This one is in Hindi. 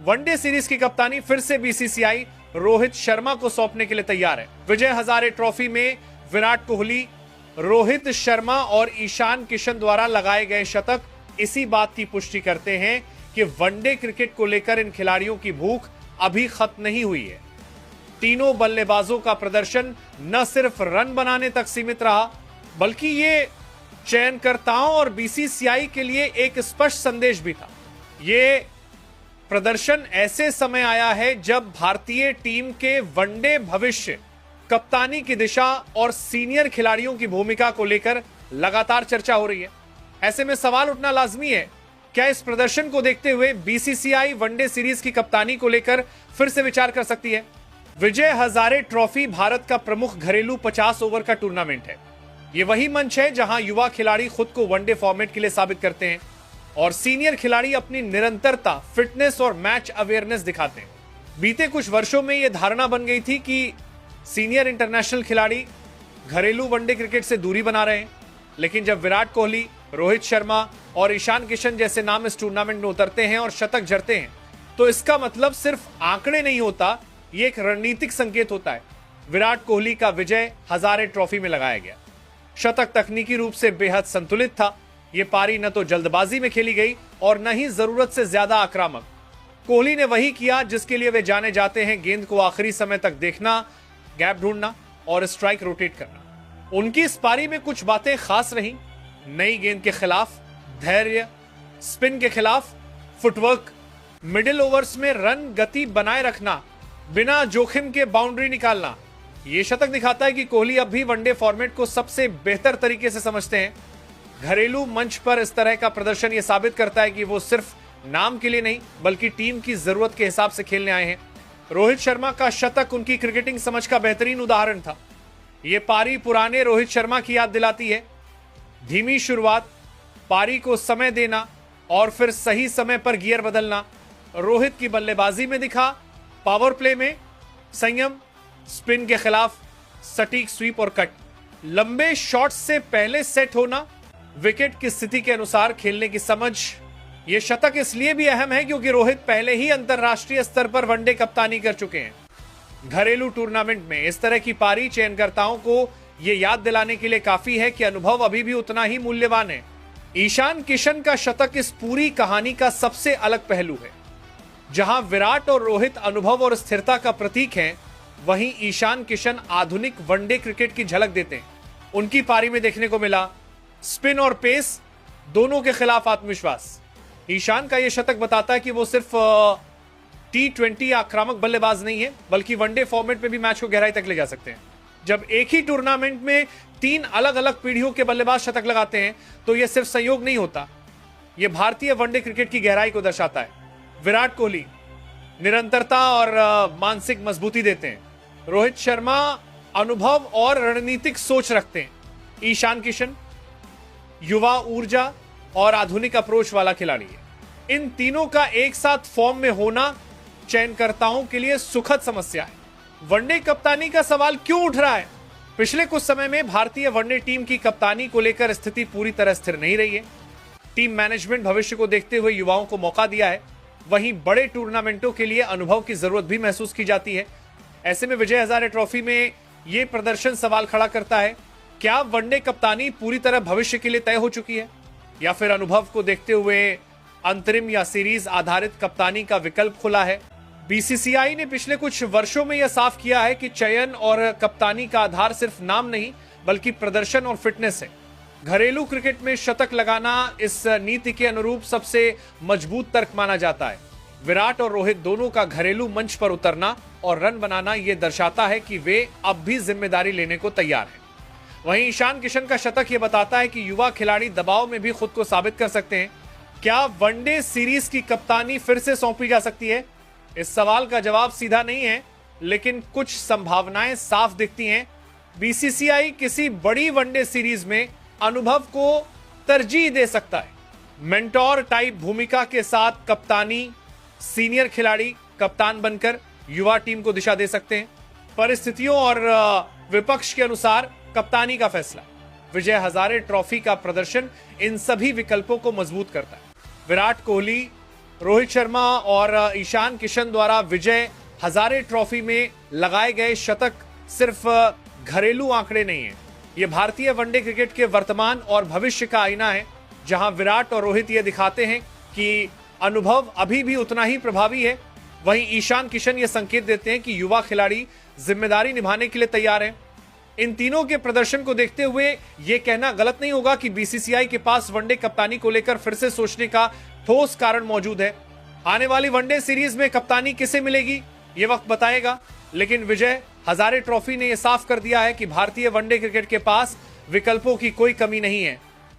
वनडे सीरीज की कप्तानी फिर से बीसीसीआई रोहित शर्मा को सौंपने के लिए तैयार है। विजय हजारे ट्रॉफी में विराट कोहली, रोहित शर्मा और ईशान किशन द्वारा लगाए गए शतक इसी बात की पुष्टि करते हैं कि वनडे क्रिकेट को लेकर इन खिलाड़ियों की भूख अभी खत्म नहीं हुई है। तीनों बल्लेबाजों का प्रदर्शन न सिर्फ रन बनाने तक सीमित रहा, बल्कि ये चयनकर्ताओं और बीसीसीआई के लिए एक स्पष्ट संदेश भी था। ये प्रदर्शन ऐसे समय आया है जब भारतीय टीम के वनडे भविष्य, कप्तानी की दिशा और सीनियर खिलाड़ियों की भूमिका को लेकर लगातार चर्चा हो रही है। ऐसे में सवाल उठना लाजमी है, क्या इस प्रदर्शन को देखते हुए बीसीसीआई वनडे सीरीज की कप्तानी को लेकर फिर से विचार कर सकती है? विजय हजारे ट्रॉफी भारत का प्रमुख घरेलू 50 ओवर का टूर्नामेंट है। यह वही मंच है जहां युवा खिलाड़ी खुद को वनडे फॉर्मेट के लिए साबित करते हैं और सीनियर खिलाड़ी अपनी निरंतरता, फिटनेस और मैच अवेयरनेस दिखाते हैं। बीते कुछ वर्षों में यह धारणा बन गई थी कि सीनियर इंटरनेशनल खिलाड़ी घरेलू वनडे क्रिकेट से दूरी बना रहे हैं, लेकिन जब विराट कोहली, रोहित शर्मा और ईशान किशन जैसे नाम इस टूर्नामेंट में उतरते हैं और शतक जड़ते हैं, तो इसका मतलब सिर्फ आंकड़े नहीं होता, यह एक रणनीतिक संकेत होता है। विराट कोहली का विजय हजारे ट्रॉफी में लगाया गया शतक तकनीकी रूप से बेहद संतुलित था। यह पारी न तो जल्दबाजी में खेली गई और न ही जरूरत से ज्यादा आक्रामक। कोहली ने वही किया जिसके लिए वे जाने जाते हैं, गेंद को आखिरी समय तक देखना, गैप ढूंढना और स्ट्राइक रोटेट करना। उनकी इस पारी में कुछ बातें खास रहीं। नई गेंद के खिलाफ धैर्य, स्पिन के खिलाफ फुटवर्क, मिडिल ओवर्स में रन गति बनाए रखना, बिना जोखिम के बाउंड्री निकालना। यह शतक दिखाता है कि कोहली अब भी वनडे फॉर्मेट को सबसे बेहतर तरीके से समझते हैं। घरेलू मंच पर इस तरह का प्रदर्शन यह साबित करता है कि वो सिर्फ नाम के लिए नहीं बल्कि टीम की जरूरत के हिसाब से खेलने आए हैं। रोहित शर्मा का शतक उनकी क्रिकेटिंग समझ का बेहतरीन उदाहरण था। यह पारी पुराने रोहित शर्मा की याद दिलाती है। धीमी शुरुआत, पारी को समय देना और फिर सही समय पर गियर बदलना। रोहित की बल्लेबाजी में दिखा, पावर प्ले में संयम, स्पिन के खिलाफ सटीक स्वीप और कट, लंबे शॉट्स से पहले सेट होना, विकेट की स्थिति के अनुसार खेलने की समझ। यह शतक इसलिए भी अहम है क्योंकि रोहित पहले ही अंतरराष्ट्रीय स्तर पर वनडे कप्तानी कर चुके हैं। घरेलू टूर्नामेंट में इस तरह की पारी चयनकर्ताओं को यह याद दिलाने के लिए काफी है कि अनुभव अभी भी उतना ही मूल्यवान है। ईशान किशन का शतक इस पूरी कहानी का सबसे अलग पहलू है। जहां विराट और रोहित अनुभव और स्थिरता का प्रतीक हैं, वहीं ईशान किशन आधुनिक वनडे क्रिकेट की झलक देते हैं। उनकी पारी में देखने को मिला स्पिन और पेस दोनों के खिलाफ आत्मविश्वास। ईशान का यह शतक बताता है कि वो सिर्फ T20 आक्रामक बल्लेबाज नहीं है बल्कि वनडे फॉर्मेट में भी मैच को गहराई तक ले जा सकते हैं। जब एक ही टूर्नामेंट में 3 अलग अलग पीढ़ियों के बल्लेबाज शतक लगाते हैं तो यह सिर्फ संयोग नहीं होता, यह भारतीय वनडे क्रिकेट की गहराई को दर्शाता है। विराट कोहली निरंतरता और मानसिक मजबूती देते हैं। रोहित शर्मा अनुभव और रणनीतिक सोच रखते हैं। ईशान किशन युवा ऊर्जा और आधुनिक अप्रोच वाला खिलाड़ी है। इन तीनों का एक साथ फॉर्म में होना चयनकर्ताओं के लिए सुखद समस्या है। वनडे कप्तानी का सवाल क्यों उठ रहा है? पिछले कुछ समय में भारतीय वनडे टीम की कप्तानी को लेकर स्थिति पूरी तरह स्थिर नहीं रही है। टीम मैनेजमेंट भविष्य को देखते हुए युवाओं को मौका दिया है, वहीं बड़े टूर्नामेंटों के लिए अनुभव की जरूरत भी महसूस की जाती है। ऐसे में विजय हजारे ट्रॉफी में यह प्रदर्शन सवाल खड़ा करता है, क्या वनडे कप्तानी पूरी तरह भविष्य के लिए तय हो चुकी है या फिर अनुभव को देखते हुए अंतरिम या सीरीज आधारित कप्तानी का विकल्प खुला है? बीसीसीआई ने पिछले कुछ वर्षों में यह साफ किया है कि चयन और कप्तानी का आधार सिर्फ नाम नहीं बल्कि प्रदर्शन और फिटनेस है। घरेलू क्रिकेट में शतक लगाना इस नीति के अनुरूप सबसे मजबूत तर्क माना जाता है। विराट और रोहित दोनों का घरेलू मंच पर उतरना और रन बनाना यह दर्शाता है कि वे अब भी जिम्मेदारी लेने को तैयार हैं। वहीं ईशान किशन का शतक यह बताता है कि युवा खिलाड़ी दबाव में भी खुद को साबित कर सकते हैं। क्या वनडे सीरीज की कप्तानी फिर से सौंपी जा सकती है? इस सवाल का जवाब सीधा नहीं है, लेकिन कुछ संभावनाएं साफ दिखती हैं। बीसीसीआई किसी बड़ी वनडे सीरीज में अनुभव को तरजीह दे सकता है। मेंटोर टाइप भूमिका के साथ कप्तानी, सीनियर खिलाड़ी कप्तान बनकर युवा टीम को दिशा दे सकते हैं। परिस्थितियों और विपक्ष के अनुसार कप्तानी का फैसला। विजय हजारे ट्रॉफी का प्रदर्शन इन सभी विकल्पों को मजबूत करता है। विराट कोहली, रोहित शर्मा और ईशान किशन द्वारा विजय हजारे ट्रॉफी में लगाए गए शतक सिर्फ घरेलू आंकड़े नहीं है, ये भारतीय वनडे क्रिकेट के वर्तमान और भविष्य का आईना है, जहां विराट और रोहित ये दिखाते हैं कि अनुभव अभी भी उतना ही प्रभावी है। वहीं ईशान किशन ये संकेत देते हैं कि युवा खिलाड़ी जिम्मेदारी निभाने के लिए तैयार हैं। इन तीनों के प्रदर्शन को देखते हुए यह कहना गलत नहीं होगा कि बीसीसीआई के पास वनडे कप्तानी को लेकर फिर से सोचने का ठोस कारण मौजूद है। आने वाली वनडे सीरीज में कप्तानी किसे मिलेगी ये वक्त बताएगा, लेकिन विजय हजारे ट्रॉफी ने यह साफ कर दिया है कि भारतीय वनडे क्रिकेट के पास विकल्पों की कोई कमी नहीं है।